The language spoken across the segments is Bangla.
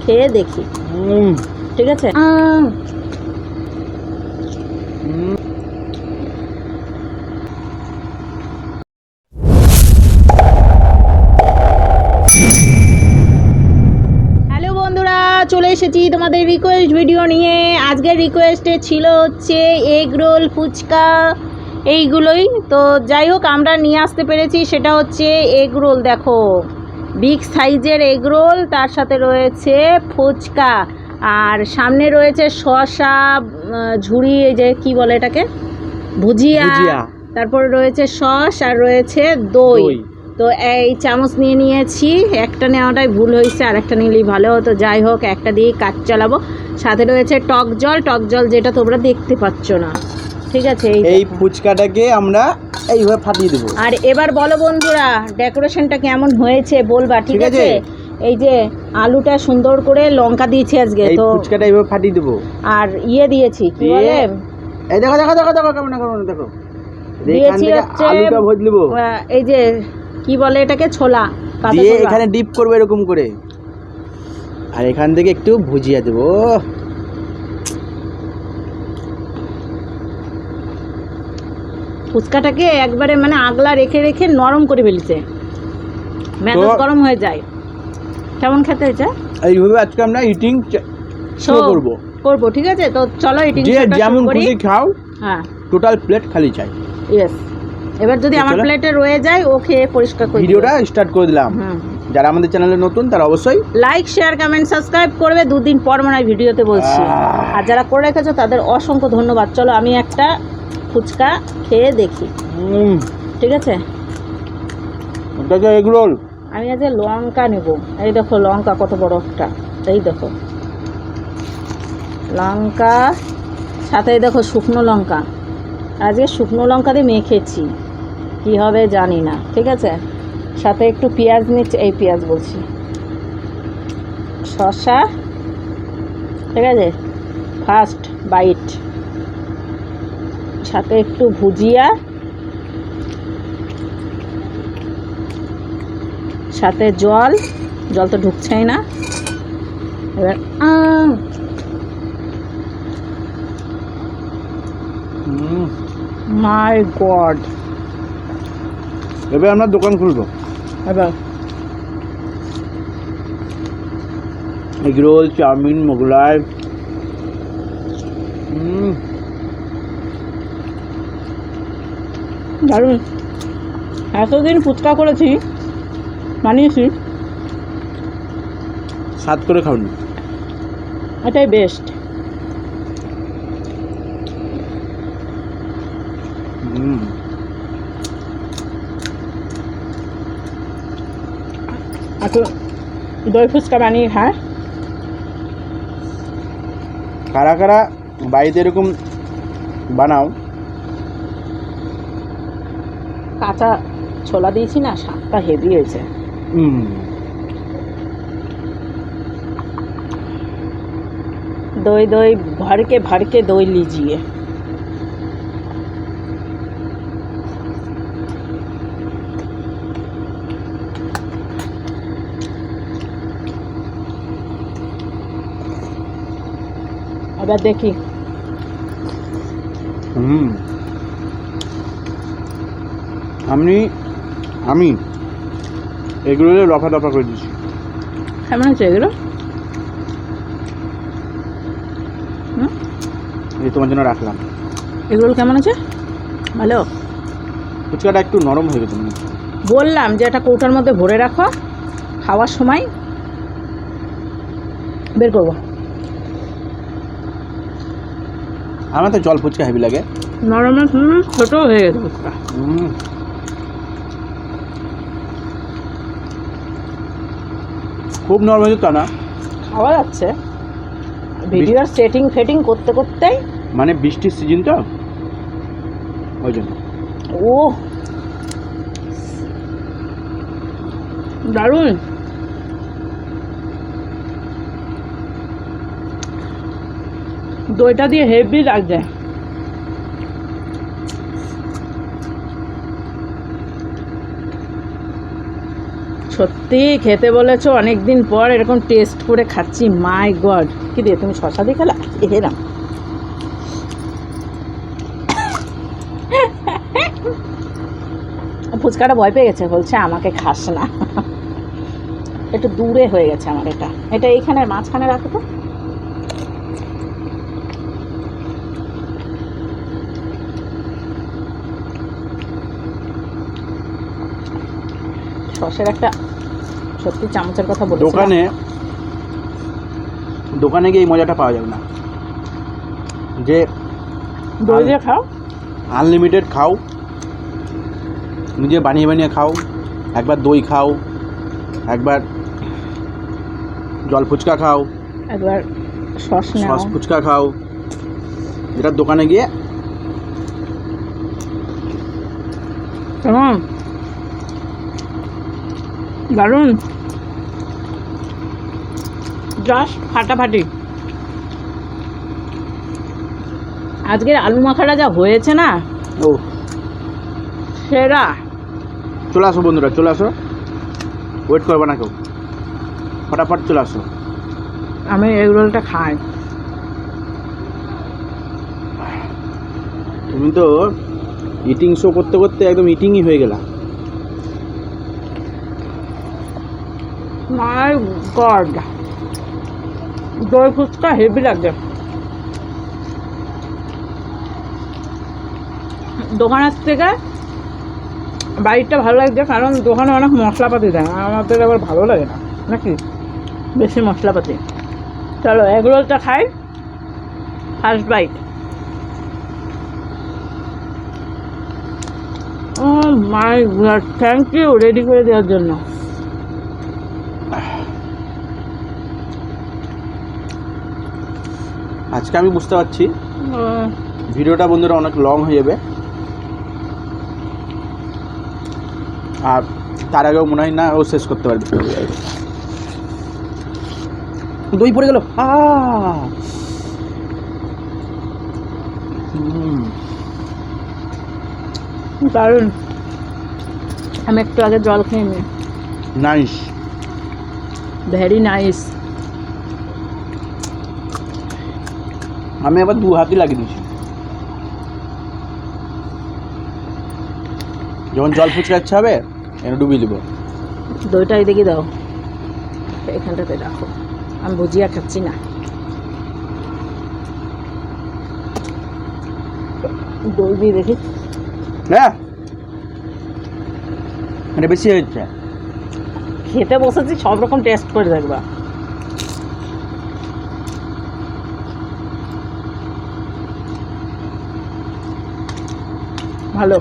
খেয়ে দেখি, ঠিক আছে? হ্যালো বন্ধুরা, চলে এসেছি তোমাদের রিকোয়েস্ট ভিডিও নিয়ে। আজকের রিকোয়েস্টে ছিল হচ্ছে এগ রোল, ফুচকা, এইগুলোই। তো যাই হোক, আমরা নিয়ে আসতে পেরেছি। সেটা হচ্ছে এগ রোল, দেখো বিগ সাইজের এগ রোল, তার সাথে রয়েছে ফুচকা, আর সামনে রয়েছে শসা, ঝুড়ি, এই যে কি বলে এটাকে, ভুজিয়া, তারপর রয়েছে সস, আর রয়েছে দই। তো এই চামচ নিয়ে নিয়েছি, একটা নেওয়াটাই ভুল হয়েছে, আর একটা নিলেই ভালো হতো। যাই হোক, একটা দিয়ে কাজ চালাবো। সাথে রয়েছে টক জল, যেটা তোমরা দেখতে পাচ্ছ না, ঠিক আছে? এই ফুচকাটাকে আমরা এইভাবে ফাটিয়ে দেবো। আর এবার বলো বন্ধুরা, ডেকোরেশনটা কেমন হয়েছে বলবা, ঠিক আছে? এই যে আলুটা সুন্দর করে লঙ্কা দিয়েছি আজকে, তো ফুচকাটা এইভাবে ফাটিয়ে দেবো। আর দিয়েছি, কি বলে, এই দেখো কেমন দেখো, দিয়েছি হচ্ছে আলুটা ভেজে দেবো। এই যে কি বলে এটাকে, ছোলা দিয়ে এখানে ডিপ করবো এরকম করে, আর এখান থেকে একটু ভুজিয়া দেবো। ফুচকাটাকে একবারে মানে আগলা রেখে রেখে নরম করে ফেলেছে, মেজাজ গরম হয়ে যায়। কেমন খেতে হয়েছে? এইভাবে আজকে আমরা ইটিং শো করবো, ঠিক আছে? তো চলো ইটিং শোটা যেমন খুশি খাও, হ্যাঁ, টোটাল প্লেট খালি চাই। ইয়েস। এবার যদি আমার প্লেটে রয়ে যায়, ও খেয়ে পরিষ্কার করে ভিডিওটা স্টার্ট করে দিলাম। যারা আমাদের চ্যানেলে নতুন তারা অবশ্যই লাইক, শেয়ার, কমেন্ট, সাবস্ক্রাইব করবে। দুদিন পর মনে হয় ভিডিওতে বলছি, আর যারা করে রেখেছো তাদের অসংখ্য ধন্যবাদ। চলো আমি একটা ফুচকা খেয়ে দেখি, ঠিক আছে? এগ রোল আমি আজ লঙ্কা নেব। এই দেখো লঙ্কা কত বড় একটা, এই দেখো লঙ্কা, সাথে দেখো শুকনো লঙ্কা। আজকে শুকনো লঙ্কা দিয়ে মেখেছি, কী হবে জানি না, ঠিক আছে? সাথে একটু পেঁয়াজ নিচ্ছি, এই পেঁয়াজ বলছি, শসা, ঠিক আছে? ফার্স্ট বাইট, সাথে একটু ভুজিয়া, সাথে জল তো ঢুকছেই না। এবার মাই গড, এবার আমরা দোকান খুলবো। এবার এগ রোল, চাউমিন, মোগলাই, দারুণ। এতদিন ফুচকা করেছি, বানিয়েছি, স্বাদ করে খাওনি, এটাই বেস্ট। এখন দই ফুচকা বানিয়ে খায়। কারা কারা বাড়িতে এরকম বানাও? কাঁচা ছোলা দিয়েছি না, স্বাদটা হেভি হয়েছে। দই ভরকে দই লিজিয়ে। এবার দেখি। আমি এগুলো দফা করে দিচ্ছি। কেমন হচ্ছে এগুলো? এই তোমার জন্য রাখলাম। এগুলো কেমন আছে? ভালো। ফুচকাটা একটু নরম হয়ে গেছে। বললাম যে এটা কৌটার মধ্যে ভরে রাখো, খাওয়ার সময় বের করবো। আমার তো জল ফুচকা হেভি লাগে, নরমের ছোট হয়ে গেছে ফুচকা। খুব নরম হয়েছে তা না, খাওয়া যাচ্ছে। ভিডিওর সেটিং করতে করতেই, মানে বৃষ্টির সিজন তো ওই জন্য। ও দারুণ। দইটা দিয়ে হেভি লাগছে। সত্যি খেতে বলেছো, অনেক দিন পর এরকম টেস্ট করে খাচ্ছি। মাই গড, কি দিয়ে তুমি শশা দিয়ে খেলা? এরাম ফুচকাটা ভয় পেয়ে গেছে, বলছে আমাকে খাস না। একটু দূরে হয়ে গেছে আমার এটা। এটা এইখানে মাঝখানে রাখো তো। সসের একটা সত্যি চামচের কথা বলেছিলাম। দোকানে গিয়ে এই মজাটা পাওয়া যাবে না, যে দই দিয়ে খাও, আনলিমিটেড খাও, নিজে বানিয়ে বানিয়ে খাও, একবার দই খাও, একবার জল ফুচকা খাও, একবার সস নাও, সস ফুচকা খাও। যেটা দোকানে গিয়ে কেমন দারুণ, জাস্ট ফাটাফাটি। আজকের আলু মাখাটা যা হয়েছে না, ও সেরা। চলে আসো বন্ধুরা, চলে আসো, ওয়েট করবে না কেউ, ফটাফট চলে আসো। আমি এগ রোলটা খাই। তুমি তো ইটিং শো করতে করতে একদম ইটিংই হয়ে গেলা। মাই গড, দই ফুচকা হেভি লাগছে। দোকানের থেকে বাড়িটা ভালো লাগছে, কারণ দোকানে অনেক মশলাপাতি দেয়, আমাদের আবার ভালো লাগে না নাকি বেশি মশলাপাতি। চলো এগ রোলটা খাই, first bite. Oh my God, thank you ready করে দেওয়ার জন্য। আজকে আমি বুঝতে পারছি ভিডিওটা বন্ধুরা অনেক লং হয়ে যাবে, আর তার আগেও মনে হয় না ও শেষ করতে পারবে। দই পড়ে গেল। দারুণ। আমি একটু আগে জল খেয়ে নিই। Nice, very nice. আমি আবার দু হাতই লাগিয়ে দিয়েছি। যখন জল ফুচকা ইচ্ছা হবে এনে ডুবিয়ে দেবো। দইটা এদিকে দাও, এখানটাতে রাখো, আমি ভুজিয়া খাচ্ছি না। দই দিয়ে দেখি। হ্যাঁ, এটা বেশি হয়েছে। খেতে বসেছি, সব রকম টেস্ট করে দেখবা। ভালো।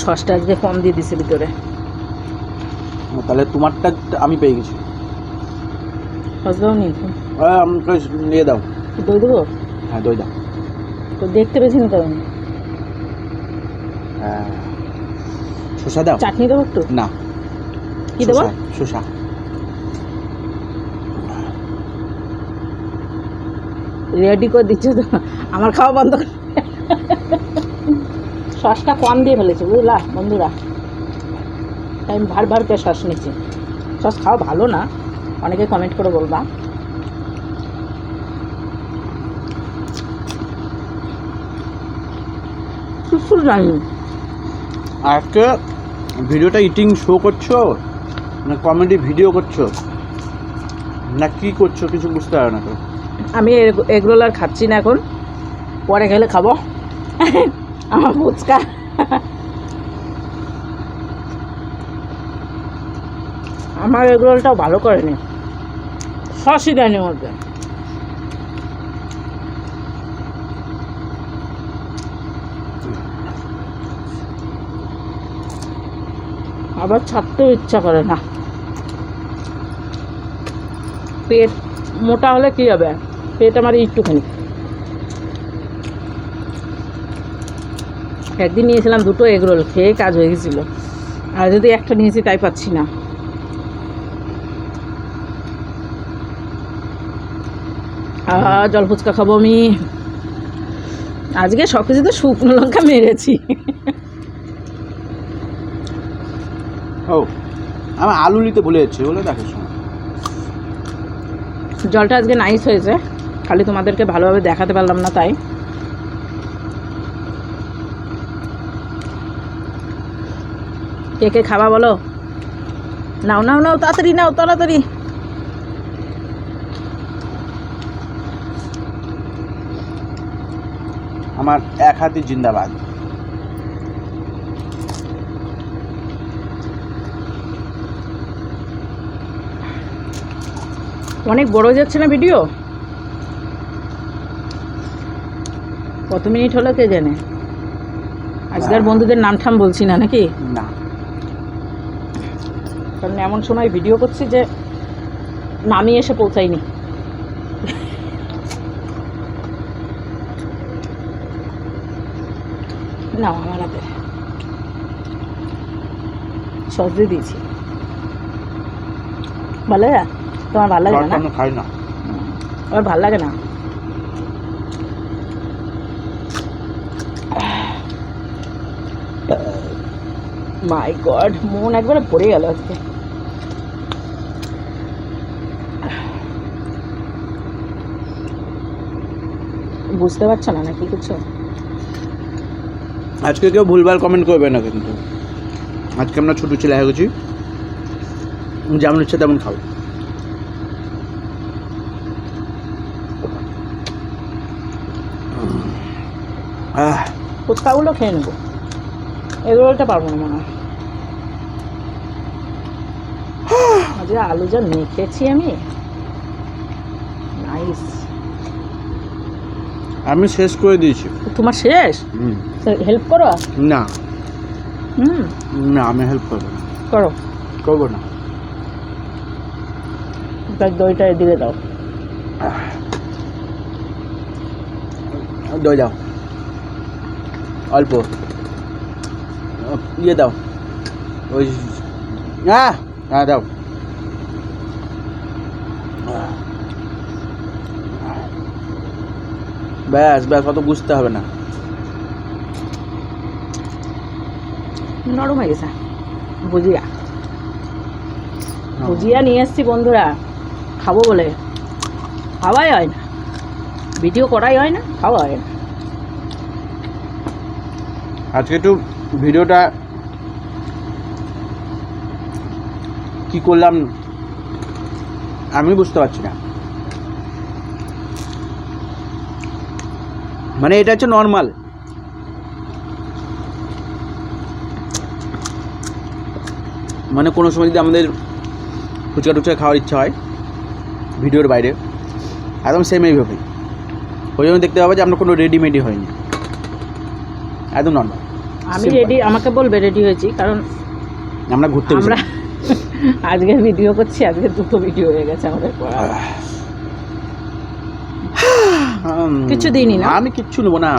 সসটা আজকে কম দিয়ে দিছে ভিতরে। তাহলে তোমারটা আমি পেয়ে গেছি। সস দাও নি, আমাকে নিয়ে দাও। দই দেবো? হ্যাঁ দই দাও। তো দেখতে পেয়েছি না, কারণ হ্যাঁ, শসা দাও। চাটনি দেবো একটু? না, কি দেবো? শসা। রেডি করে দিচ্ছ তো, আমার খাওয়া বন্ধ করে। সসটা কম দিয়ে ফেলেছি বুঝলা বন্ধুরা, আমি ভার ভার করে সস নিচ্ছি। সস খাওয়া ভালো না, অনেকে কমেন্ট করে বলবা। কিছু জানি আজকে ভিডিওটা ইটিং শো করছো না কমেডি ভিডিও করছো না কি করছো কিছু বুঝতে পারো না তো। আমি এগরোল আর খাচ্ছি না এখন, পরে খেলে খাবো। আমার ফুচকা। আমার এগরোলটাও ভালো করেনি, সসই দেয়নি মধ্যে। আবার ছাড়তেও ইচ্ছা করে না। পেট মোটা হলে কী হবে, পেট আমার একটুখানি। একদিন নিয়েছিলাম 2টো এগরোল, খেয়ে কাজ হয়ে গেছিলো, আর যদি একটা নিয়েছি তাই পাচ্ছি না। জল ফুচকা খাবো আমি। আজকে সব কিছু তো শুকনো লঙ্কা মেরেছি। ও আমি আলু নিতে ভুলে যাচ্ছি বলে দেখো শোনো। জলটা আজকে নাইস হয়েছে, খালি তোমাদেরকে ভালোভাবে দেখাতে পারলাম না তাই। কে কে খাবা বলো? নাও নাও নাও, তাড়াতাড়ি নাও, তাড়াতাড়ি। আমার এক হাতি জিন্দাবাদ। অনেক বড় হয়ে যাচ্ছে না ভিডিও? কত মিনিট হলো কে জানে। আজকের বন্ধুদের নাম ঠাম বলছি না নাকি? না, কারণ এমন সময় ভিডিও করছি যে নামই এসে পৌঁছায়নি। নাও আমার হাতে সস দিয়ে দিয়েছি। ভালো লাগে? তোমার ভালো লাগে না? আমি খাই না। আমার ভালো লাগে না। মাই গড, মন একবারে পড়ে গেল আজকে। বুঝতে পারছো না নাকি কিছু? আজকে কেউ ভুলভাল কমেন্ট করবে না কিন্তু। আজকে আমরা ছোটো ছেলে হয়ে গেছি, যেমন ইচ্ছা তেমন খাও। ফুচকাগুলো খেয়ে নেবো, এগুলোটা পারবো না মনে হয়। আজকে আলু যা মেখেছি আমি, নাইস। আমি শেষ করে দিয়েছি। তোমার শেষ? হেল্প করো? না হুম, না, আমি হেল্প করবো না। করো। করবো না। তার দইটা এদিকে দাও। দই দাও অল্প, ইয়ে দাও ওই, হ্যাঁ হ্যাঁ দাও। ব্যাস ব্যাস, অত বুঝতে হবে না। নরম হয়ে গেছে। ভুজিয়া ভুজিয়া নিয়ে এসছি বন্ধুরা, খাবো বলে। খাওয়াই হয় না, ভিডিও করাই হয় না, খাওয়া হয় না। আজকে একটু ভিডিওটা কি করলাম আমি বুঝতে পারছি না। মানে এটা হচ্ছে নর্মাল। মানে কোনো সময় যদি আমাদের ফুচকা টুচকা খাওয়ার ইচ্ছা হয় ভিডিওর বাইরে, একদম সেম এইভাবে ওই জন্য দেখতে পাবো যে আমরা কোনো রেডিমেডই হয়নি, একদম নর্মাল। আমি রেডি, আমাকে বলবে রেডি হয়েছি, কারণ আমরা ঘুরতে আমরা আজকে ভিডিও করছি, আজকে দুটো ভিডিও হয়ে গেছে আমাদের করা। কিছু দিইনি না আমি, কিচ্ছু নেবো না,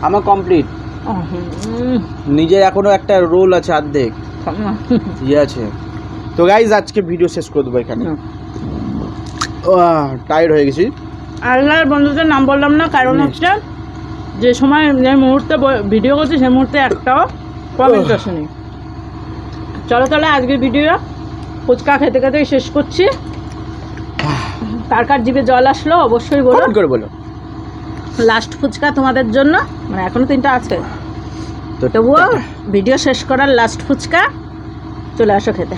আমার কমপ্লিট। নিজের এখনো একটা রোল আছে অর্ধেক, ইয়ে আছে। তো গাইজ আজকে ভিডিও শেষ করে দেবো এখানে, টায়ার্ড হয়ে গেছি। আল্লাহর বন্ধুদের নাম বললাম না, কারণ হচ্ছে যে সময় যে মুহূর্তে ভিডিও করছি সেই মুহূর্তে একটাও কমেন্ট আসেনি। চলো তাহলে আজকে ভিডিও ফুচকা খেতে খেতে শেষ করছি। কার কার জিভে জল আসলো অবশ্যই বলো, কমেন্ট করে বলো। লাস্ট ফুচকা তোমাদের জন্য, মানে এখনো 3টা আছে, তো তবুও ভিডিও শেষ করার লাস্ট ফুচকা। চলে আসো খেতে।